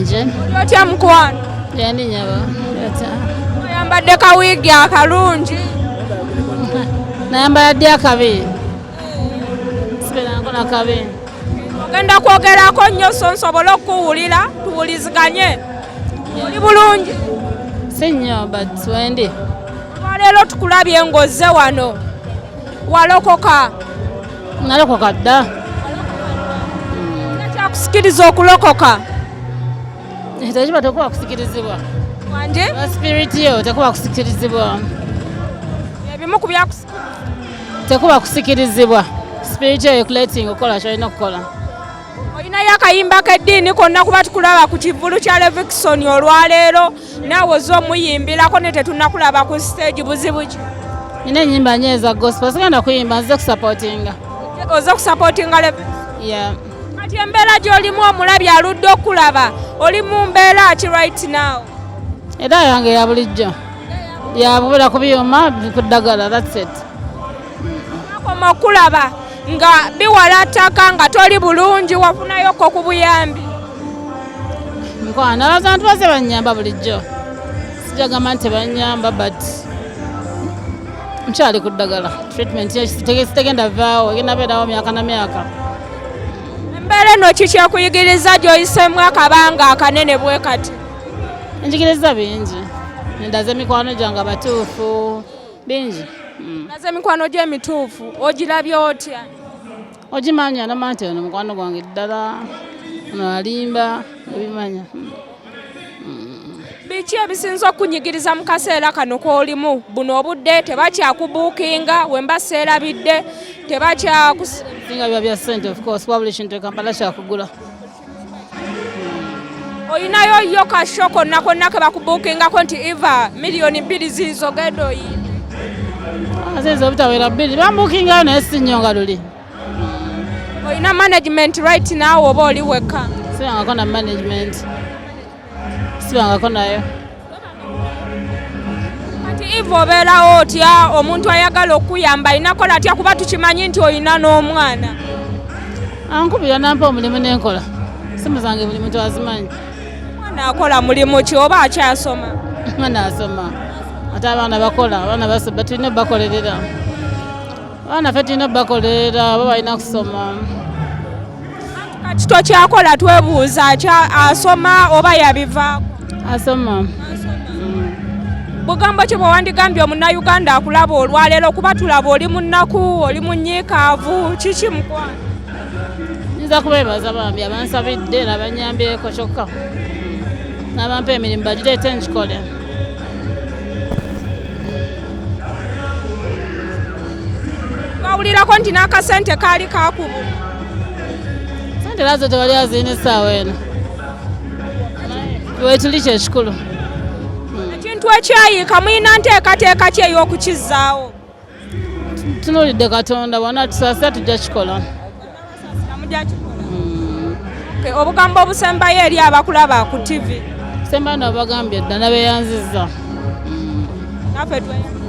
bulungi. Otya mukwano? Ndi nyabo. Oyambadde kawiigi akalungi. Nayambala ddi akabi. Sibeerangako nakabi. Ogenda kwogerako nnyo so nsobole okuwulira tuwuliziganye. Oli bulungi? Si nnyo but wendi. Leero tukulabye ng'ozze wano. Walokoka? Nalokoka dda. Kyakusikiriza okulokoka? Tekiba tekuba kusikirizibwa. Wanje? Spirit yo tekuba kusikirizibwa. Ebimu ku byakusikiriza? Tekuba kusikirizibwa. Spirit yo ekuleetinga okukola ky'olina okukola. Olinayo akayimba k'eddiini konna kuba tukulaba ku kivulu kya Levikson olwaleero naawe ozze omuyimbirako ne tetunnakulaba ku stage buzibu ki? Nina ennyimba nnyo eza gospel sigenda kuyimba nze kusapootinga. Ozze kusapootinga Levikson? Yeah. Kati embeera gy'olimu omulabi aludde okulaba oli mu mbeera ki right now? Era yange ya bulijjo. Yabubira ku byuma ku ddagala, that's it. Nakoma okulaba nga biwala ttaka nga toli bulungi wafunayoko ku buyambi. Nkwana abantu base bannyamba bulijjo. Sijagamba nti tebanyamba but nkyali ku ddagala. Treatment tegenda vaawo egenda beerawo myaka na myaka. Embeera eno kiki ekuyigiriza gy'oyiseemu akabanga akanene bwe kati? Njigiriza bingi. Ndaze emikwano gyange abatuufu bingi. Ndaze emikwano gy'emituufu ogirabye otya? Ogimanya namanya nti ono mukwano gwange ddala ono alimba ebimanya. Biki ebisinza okunyigiriza mu kaseera kano k'olimu buno obudde tebakyakubuukinga wemba seerabidde singa biba bya sente of course publishing Kampala kyakugula. Oyinayo yo kasho konna konna ke bakubuukingako nti Eva miliyoni 2 ziizo genda oyimbe? Azizo obutawera 2 bambuukingayo naye si nnyo nga luli. Oyina management right now oba oli wekka? Sibangako na management. Sibangako nayo. Kati Eva obeerawo otya omuntu ayagala okuyamba ayinakola atya kuba tukimanyi nti oyina n'omwana? Ankubira nampa omulimu n'enkola. Simu zange buli muntu azimanyi. Mwana akola mulimu ki oba akyasoma? Mwana asoma. Ate abaana bakola, abaana basoma tulina bakolerera. Abaana ffe tulina bakolerera bo balina kusoma. Kati tokyakola twebuuza asoma oba yabivaako? Asoma. Bugambo ki bwe wandigambye omunnayuganda akulaba olwaleero kuba tulaba oli mu nnaku oli munyiikaavu kiki mukwano? Nza kubeebaza Bambi abansabidde n'abanyambyeko kyokka. N'abampa emirimu bagireete ngikole. Bawulirako nti n'akasente kaali kakubu. Sente lazo tewali azirina essaawa eno. Weetuli kyekikulu. Ekintu ekyayiika muyina nteekateeka ki ey'okukizzaawo? Tunuulidde Katonda bw'ana tusaasira tujja kikola. Obugambo obusembayo eri abakulaba ku TV? Sembayo nabagambye dda nabeeyanzizza. Naffe tweyanzizza.